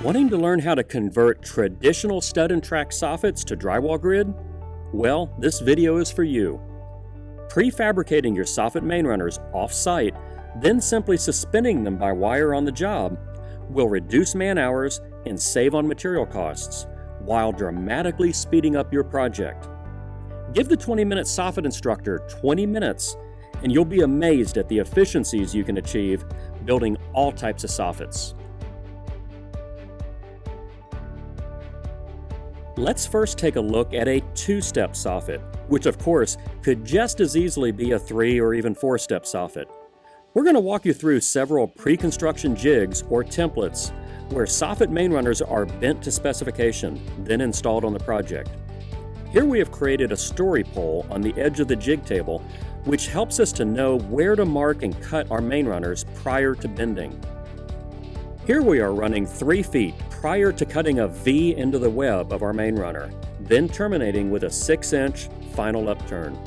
Wanting to learn how to convert traditional stud and track soffits to drywall grid? Well, this video is for you. Prefabricating your soffit main runners off-site, then simply suspending them by wire on the job, will reduce man hours and save on material costs, while dramatically speeding up your project. Give the 20-minute soffit instructor 20 minutes, and you'll be amazed at the efficiencies you can achieve building all types of soffits. Let's first take a look at a two-step soffit, which of course could just as easily be a 3 or even 4-step soffit. We're going to walk you through several pre-construction jigs or templates where soffit main runners are bent to specification, then installed on the project. Here we have created a story pole on the edge of the jig table, which helps us to know where to mark and cut our main runners prior to bending. Here we are running 3 feet prior to cutting a V into the web of our main runner, then terminating with a 6-inch final upturn.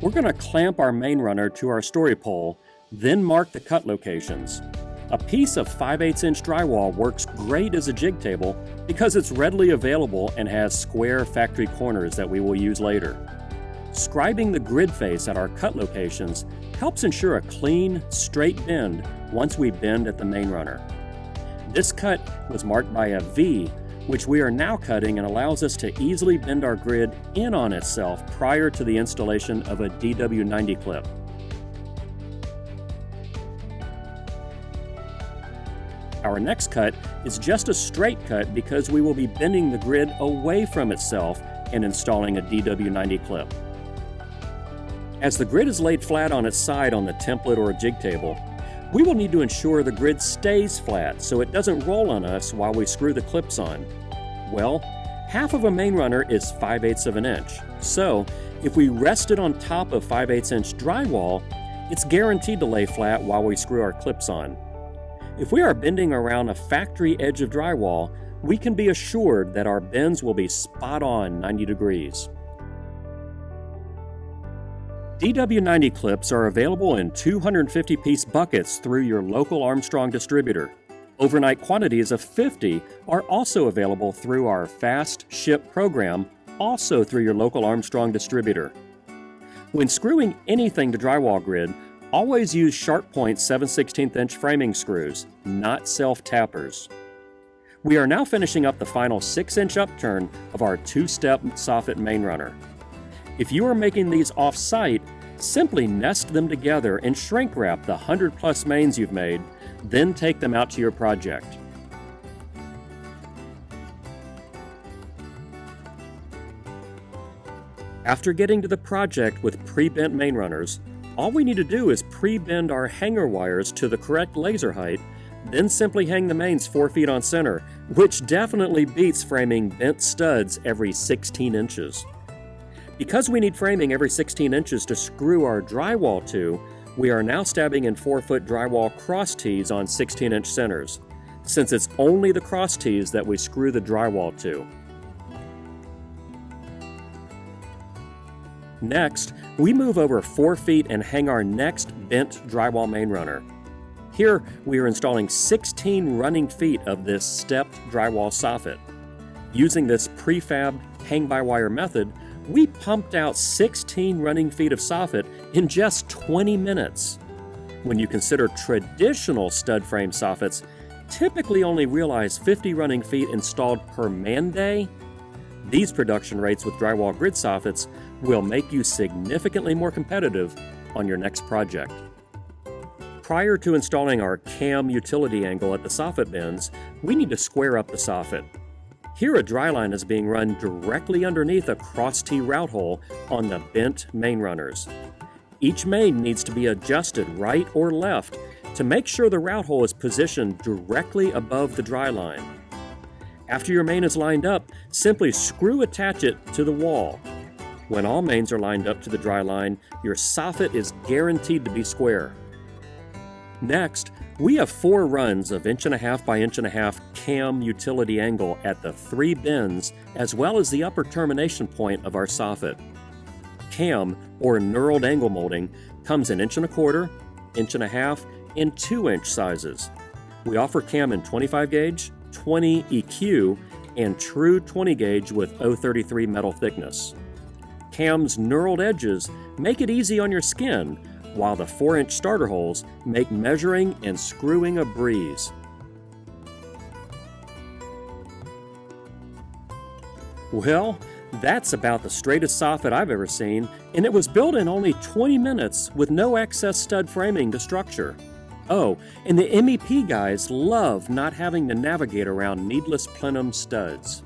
We're going to clamp our main runner to our story pole, then mark the cut locations. A piece of 5/8-inch drywall works great as a jig table because it's readily available and has square factory corners that we will use later. Scribing the grid face at our cut locations helps ensure a clean, straight bend once we bend at the main runner. This cut was marked by a V, which we are now cutting, and allows us to easily bend our grid in on itself prior to the installation of a DW90 clip. Our next cut is just a straight cut because we will be bending the grid away from itself and installing a DW90 clip. As the grid is laid flat on its side on the template or jig table, we will need to ensure the grid stays flat so it doesn't roll on us while we screw the clips on. Well, half of a main runner is 5/8 of an inch, so if we rest it on top of 5/8-inch drywall, it's guaranteed to lay flat while we screw our clips on. If we are bending around a factory edge of drywall, we can be assured that our bends will be spot on 90 degrees. DW90 clips are available in 250-piece buckets through your local Armstrong distributor. Overnight quantities of 50 are also available through our Fast Ship program, also through your local Armstrong distributor. When screwing anything to drywall grid, always use sharp point 7/16-inch framing screws, not self-tappers. We are now finishing up the final 6-inch upturn of our 2-step soffit main runner. If you are making these off-site, simply nest them together and shrink wrap the 100+ mains you've made, then take them out to your project. After getting to the project with pre-bent main runners, all we need to do is pre-bend our hanger wires to the correct laser height, then simply hang the mains 4 feet on center, which definitely beats framing bent studs every 16 inches. Because we need framing every 16 inches to screw our drywall to, we are now stabbing in 4-foot drywall cross tees on 16-inch centers, since it's only the cross tees that we screw the drywall to. Next, we move over 4 feet and hang our next bent drywall main runner. Here, we are installing 16 running feet of this stepped drywall soffit. Using this prefab hang-by-wire method, we pumped out 16 running feet of soffit in just 20 minutes. When you consider traditional stud frame soffits typically only realize 50 running feet installed per man day, these production rates with drywall grid soffits will make you significantly more competitive on your next project. Prior to installing our cam utility angle at the soffit bends, we need to square up the soffit. Here a dry line is being run directly underneath a cross tee route hole on the bent main runners. Each main needs to be adjusted right or left to make sure the route hole is positioned directly above the dry line. After your main is lined up, simply screw attach it to the wall. When all mains are lined up to the dry line, your soffit is guaranteed to be square. Next, we have 4 runs of 1.5 by 1.5 cam utility angle at the 3 bends, as well as the upper termination point of our soffit. Cam, or knurled angle molding, comes in 1.25 1.5 and 2-inch sizes. We offer cam in 25 gauge, 20 EQ, and true 20 gauge with 033 metal thickness. Cam's knurled edges make it easy on your skin, while the 4-inch starter holes make measuring and screwing a breeze. Well, that's about the straightest soffit I've ever seen, and it was built in only 20 minutes with no excess stud framing to structure. Oh, and the MEP guys love not having to navigate around needless plenum studs.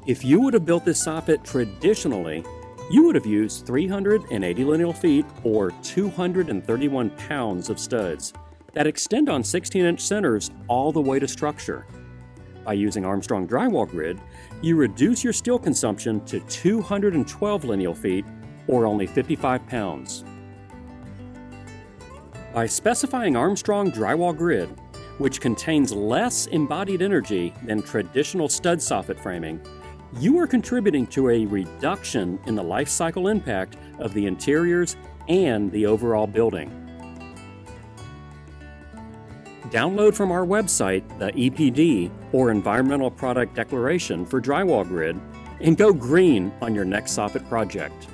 If you would have built this soffit traditionally, you would have used 380 lineal feet or 231 pounds of studs that extend on 16-inch centers all the way to structure. By using Armstrong Drywall Grid, you reduce your steel consumption to 212 lineal feet or only 55 pounds. By specifying Armstrong Drywall Grid, which contains less embodied energy than traditional stud soffit framing, you are contributing to a reduction in the life cycle impact of the interiors and the overall building. Download from our website the EPD, or Environmental Product Declaration, for Drywall Grid, and go green on your next soffit project.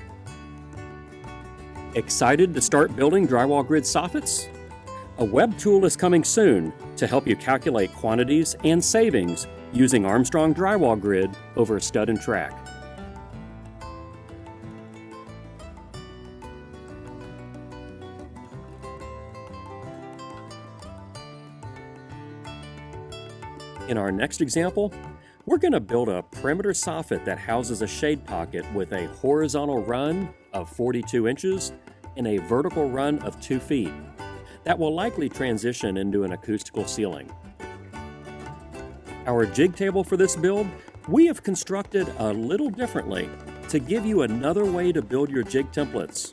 Excited to start building Drywall Grid soffits? A web tool is coming soon to help you calculate quantities and savings using Armstrong Drywall Grid over stud and track. In our next example, we're going to build a perimeter soffit that houses a shade pocket with a horizontal run of 42 inches and a vertical run of 2 feet. That will likely transition into an acoustical ceiling. Our jig table for this build, we have constructed a little differently to give you another way to build your jig templates.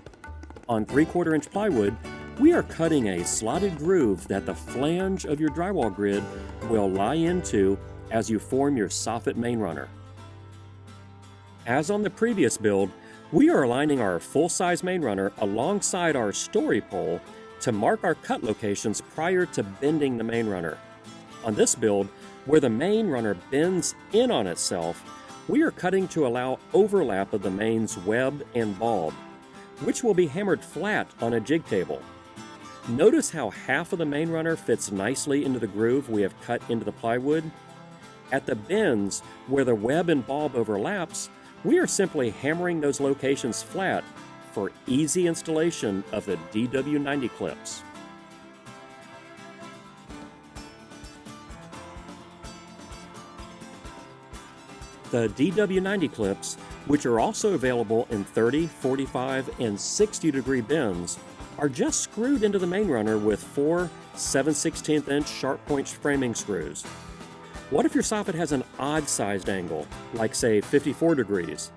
On 3/4 inch plywood, we are cutting a slotted groove that the flange of your drywall grid will lie into as you form your soffit main runner. As on the previous build, we are aligning our full-size main runner alongside our story pole to mark our cut locations prior to bending the main runner. On this build, where the main runner bends in on itself, we are cutting to allow overlap of the main's web and bulb, which will be hammered flat on a jig table. Notice how half of the main runner fits nicely into the groove we have cut into the plywood. At the bends where the web and bulb overlaps, we are simply hammering those locations flat for easy installation of the DW90 clips. The DW90 clips, which are also available in 30, 45, and 60 degree bends, are just screwed into the main runner with 4 7/16 inch sharp point framing screws. What if your soffit has an odd sized angle, like say 54 degrees?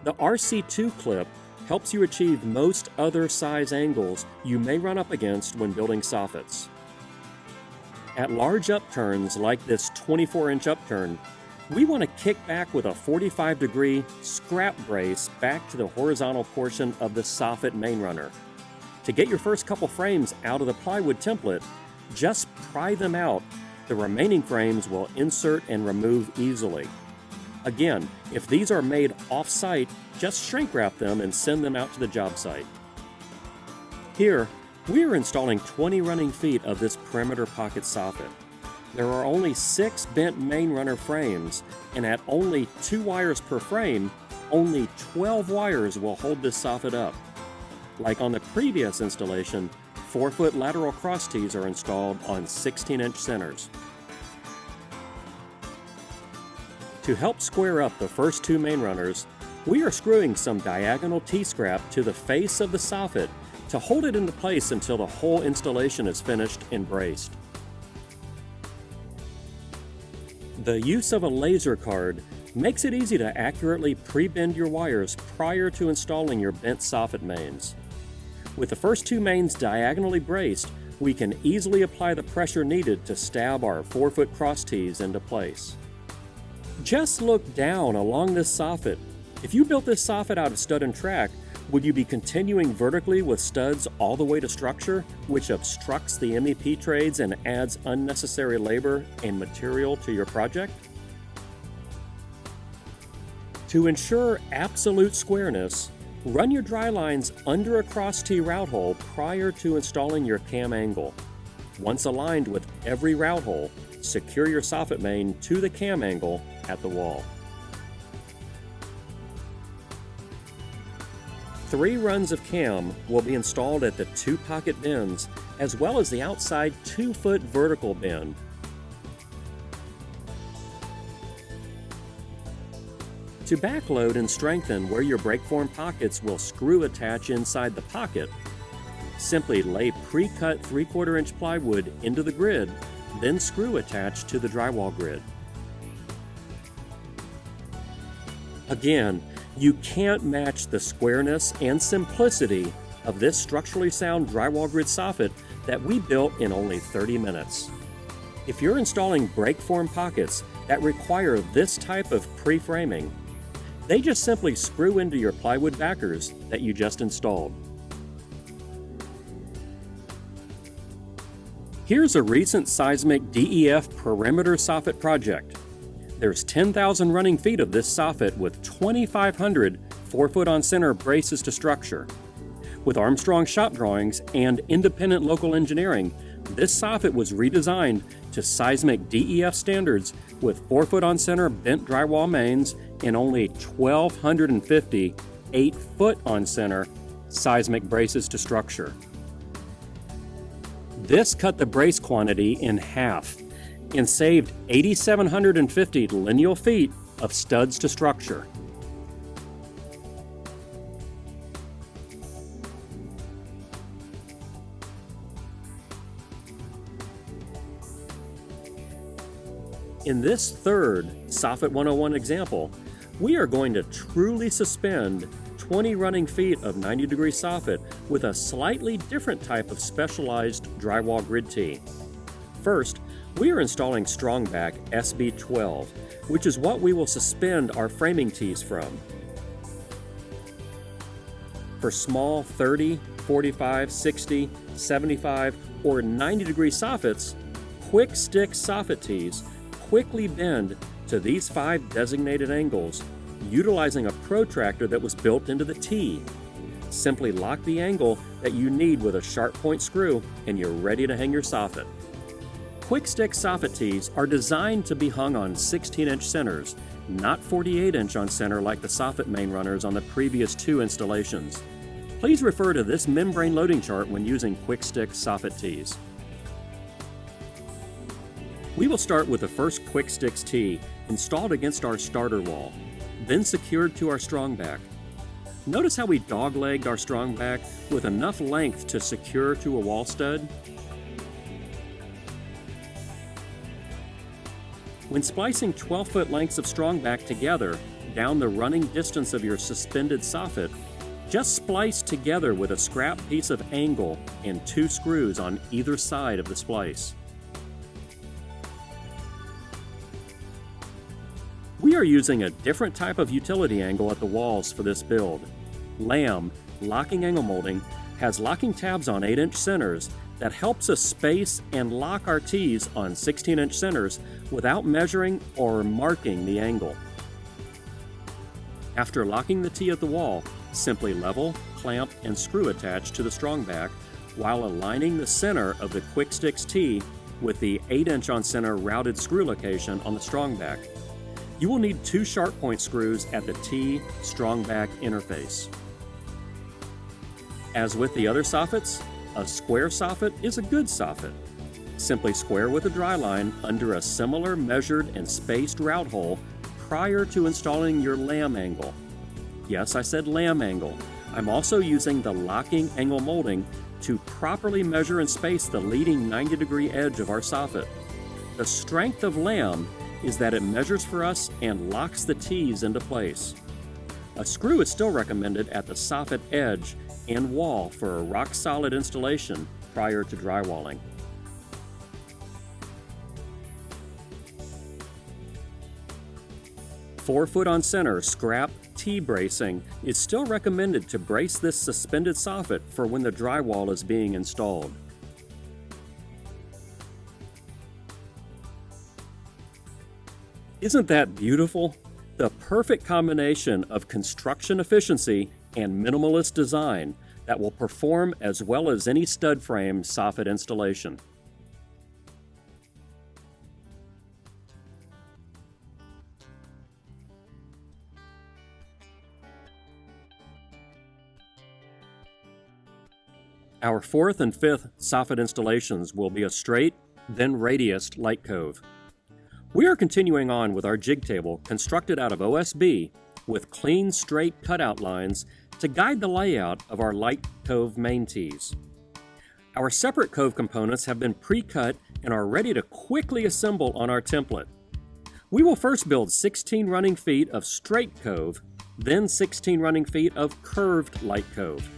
The RC2 clip helps you achieve most other size angles you may run up against when building soffits. At large upturns like this 24-inch upturn, we want to kick back with a 45-degree scrap brace back to the horizontal portion of the soffit main runner. To get your first couple frames out of the plywood template, just pry them out. The remaining frames will insert and remove easily. Again, if these are made off-site, just shrink wrap them and send them out to the job site. Here, we are installing 20 running feet of this perimeter pocket soffit. There are only 6 bent main runner frames, and at only 2 wires per frame, only 12 wires will hold this soffit up. Like on the previous installation, 4-foot lateral cross tees are installed on 16-inch centers. To help square up the first 2 main runners, we are screwing some diagonal T-scrap to the face of the soffit to hold it into place until the whole installation is finished and braced. The use of a laser card makes it easy to accurately pre-bend your wires prior to installing your bent soffit mains. With the first 2 mains diagonally braced, we can easily apply the pressure needed to stab our 4-foot cross tees into place. Just look down along this soffit. If you built this soffit out of stud and track, Would you be continuing vertically with studs all the way to structure, which obstructs the MEP trades and adds unnecessary labor and material to your project? To ensure absolute squareness, run your dry lines under a cross T route hole prior to installing your cam angle. Once aligned with every route hole, secure your soffit main to the cam angle at the wall. 3 runs of cam will be installed at the 2 pocket bends, as well as the outside 2-foot vertical bend. To backload and strengthen where your breakform pockets will screw attach inside the pocket, simply lay pre-cut 3/4 inch plywood into the grid, then screw attach to the drywall grid. Again, you can't match the squareness and simplicity of this structurally sound drywall grid soffit that we built in only 30 minutes. If you're installing breakform pockets that require this type of pre-framing, they just simply screw into your plywood backers that you just installed. Here's a recent seismic DEF perimeter soffit project. There's 10,000 running feet of this soffit with 2,500 4-foot on center braces to structure. With Armstrong shop drawings and independent local engineering, this soffit was redesigned to seismic DEF standards with 4-foot on center bent drywall mains and only 1,250 8-foot on center seismic braces to structure. This cut the brace quantity in half and saved 8,750 lineal feet of studs to structure. In this third Soffit 101 example, we are going to truly suspend 20 running feet of 90-degree soffit with a slightly different type of specialized drywall grid tee. First, we are installing Strongback SB12, which is what we will suspend our framing tees from. For small 30, 45, 60, 75, or 90-degree soffits, quick stick soffit tees quickly bend to these 5 designated angles, utilizing a protractor that was built into the tee. Simply lock the angle that you need with a sharp point screw and you're ready to hang your soffit. Quick stick soffit tees are designed to be hung on 16-inch centers, not 48-inch on center like the soffit main runners on the previous 2 installations. Please refer to this membrane loading chart when using quick stick soffit tees. We will start with the first quick sticks tee installed against our starter wall, then secured to our Strongback. Notice how we dog-legged our Strongback with enough length to secure to a wall stud? When splicing 12-foot lengths of Strongback together down the running distance of your suspended soffit, just splice together with a scrap piece of angle and 2 screws on either side of the splice. We are using a different type of utility angle at the walls for this build. Lamb locking angle molding has locking tabs on 8-inch centers that helps us space and lock our tees on 16-inch centers without measuring or marking the angle. After locking the tee at the wall, simply level, clamp, and screw attach to the Strongback while aligning the center of the quick sticks tee with the 8-inch on center routed screw location on the Strongback. You will need 2 sharp point screws at the tee Strongback interface. As with the other soffits, a square soffit is a good soffit. Simply square with a dry line under a similar measured and spaced route hole prior to installing your lamb angle. Yes, I said lamb angle. I'm also using the locking angle molding to properly measure and space the leading 90-degree edge of our soffit. The strength of lamb is that it measures for us and locks the tees into place. A screw is still recommended at the soffit edge and wall for a rock-solid installation prior to drywalling. 4-foot on center scrap T-bracing is still recommended to brace this suspended soffit for when the drywall is being installed. Isn't that beautiful? The perfect combination of construction efficiency and minimalist design that will perform as well as any stud frame soffit installation. Our 4th and 5th soffit installations will be a straight, then radiused light cove. We are continuing on with our jig table constructed out of OSB with clean, straight cutout lines to guide the layout of our light cove main tees. Our separate cove components have been pre-cut and are ready to quickly assemble on our template. We will first build 16 running feet of straight cove, then 16 running feet of curved light cove.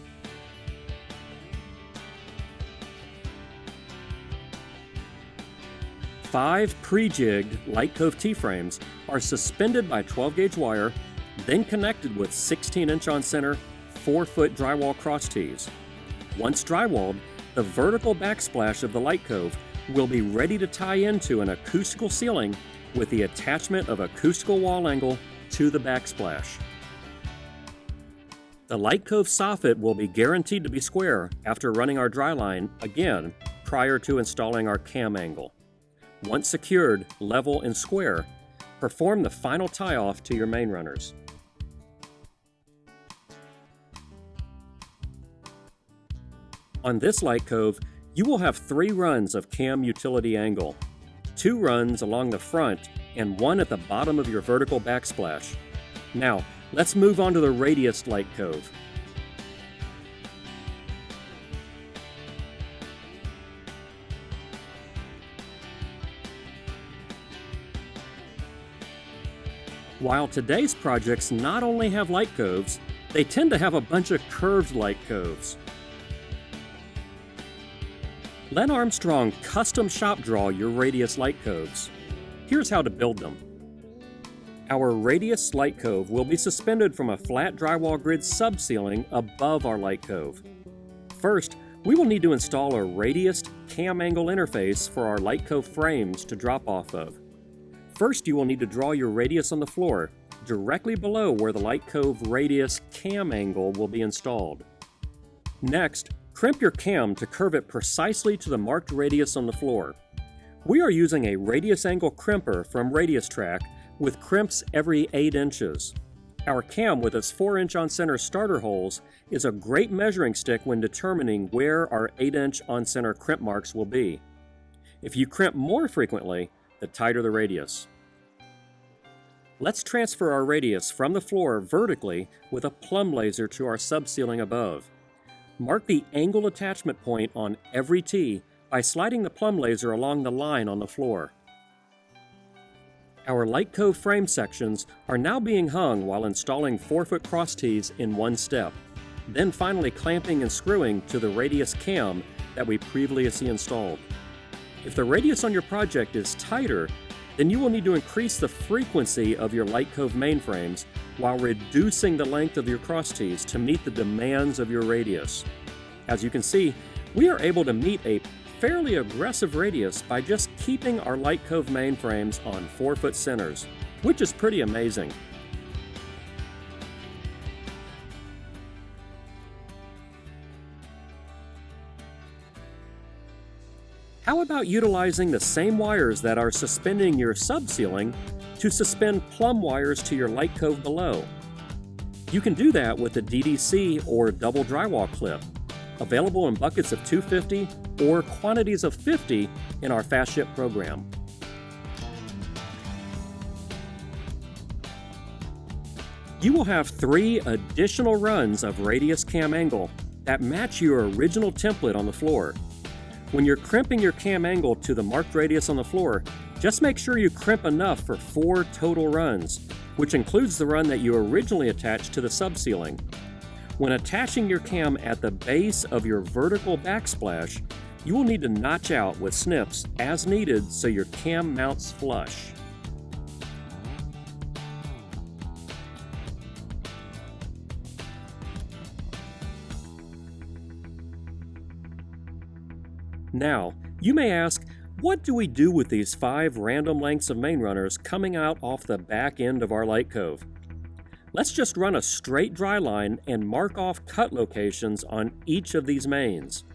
5 pre-jigged light cove T-frames are suspended by 12-gauge wire, then connected with 16-inch on center 4-foot drywall cross tees. Once drywalled, the vertical backsplash of the light cove will be ready to tie into an acoustical ceiling with the attachment of acoustical wall angle to the backsplash. The light cove soffit will be guaranteed to be square after running our dry line again prior to installing our cam angle. Once secured, level, and square, perform the final tie-off to your main runners. On this light cove, you will have 3 runs of cam utility angle, 2 runs along the front, and 1 at the bottom of your vertical backsplash. Now, let's move on to the radius light cove. While today's projects not only have light coves, they tend to have a bunch of curved light coves. Let Armstrong custom shop draw your radius light coves. Here's how to build them. Our radius light cove will be suspended from a flat drywall grid subceiling above our light cove. First, we will need to install a radius cam angle interface for our light cove frames to drop off of. First, you will need to draw your radius on the floor, directly below where the light cove radius cam angle will be installed. Next, crimp your cam to curve it precisely to the marked radius on the floor. We are using a radius angle crimper from Radius Track with crimps every 8 inches. Our cam with its 4-inch on-center starter holes is a great measuring stick when determining where our 8-inch on-center crimp marks will be. If you crimp more frequently, the tighter the radius. Let's transfer our radius from the floor vertically with a plumb laser to our subceiling above. Mark the angle attachment point on every tee by sliding the plumb laser along the line on the floor. Our light cove frame sections are now being hung while installing 4-foot cross tees in one step, then finally clamping and screwing to the radius cam that we previously installed. If the radius on your project is tighter, then you will need to increase the frequency of your light cove mainframes while reducing the length of your cross tees to meet the demands of your radius. As you can see, we are able to meet a fairly aggressive radius by just keeping our light cove mainframes on 4-foot centers, which is pretty amazing. How about utilizing the same wires that are suspending your subceiling to suspend plumb wires to your light cove below? You can do that with a DDC or double drywall clip, available in buckets of 250 or quantities of 50 in our Fast Ship program. You will have 3 additional runs of radius cam angle that match your original template on the floor. When you're crimping your cam angle to the marked radius on the floor, just make sure you crimp enough for 4 total runs, which includes the run that you originally attached to the subceiling. When attaching your cam at the base of your vertical backsplash, you will need to notch out with snips as needed so your cam mounts flush. Now, you may ask, what do we do with these 5 random lengths of main runners coming out off the back end of our light cove? Let's just run a straight dry line and mark off cut locations on each of these mains.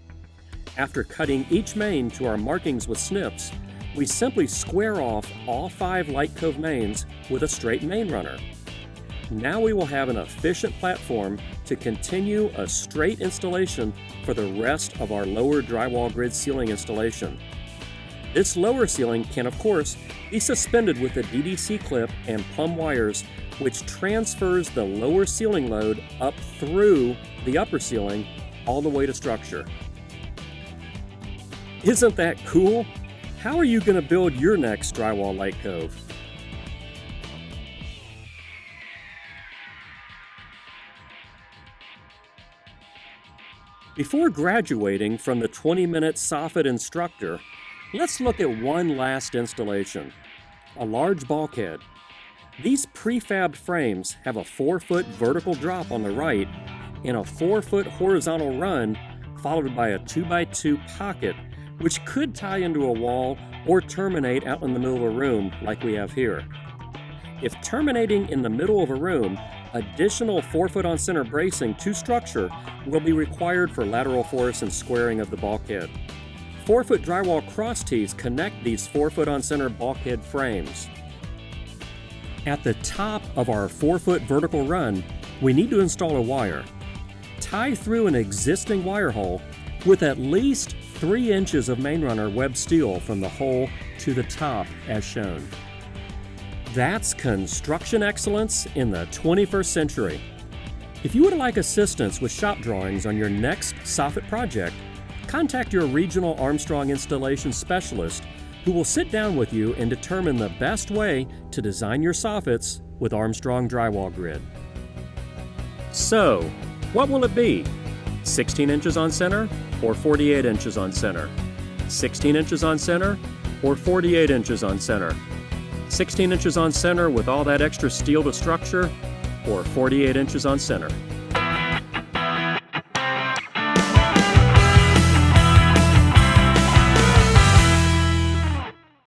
After cutting each main to our markings with snips, we simply square off all 5 light cove mains with a straight main runner. Now we will have an efficient platform to continue a straight installation for the rest of our lower drywall grid ceiling installation. This lower ceiling can, of course, be suspended with a DDC clip and plumb wires, which transfers the lower ceiling load up through the upper ceiling all the way to structure. Isn't that cool? How are you going to build your next drywall light cove? Before graduating from the 20-minute Soffit instructor, let's look at one last installation, a large bulkhead. These prefabbed frames have a 4-foot vertical drop on the right and a 4-foot horizontal run, followed by a 2x2 pocket, which could tie into a wall or terminate out in the middle of a room like we have here. If terminating in the middle of a room, additional 4-foot on center bracing to structure will be required for lateral force and squaring of the bulkhead. 4-foot drywall cross tees connect these 4-foot on center bulkhead frames. At the top of our 4-foot vertical run, we need to install a wire. Tie through an existing wire hole with at least 3 inches of main runner web steel from the hole to the top as shown. That's construction excellence in the 21st century. If you would like assistance with shop drawings on your next Soffit project, contact your regional Armstrong installation specialist who will sit down with you and determine the best way to design your soffits with Armstrong Drywall Grid. So, what will it be? 16 inches on center or 48 inches on center? 16 inches on center or 48 inches on center? 16 inches on center with all that extra steel to structure, or 48 inches on center?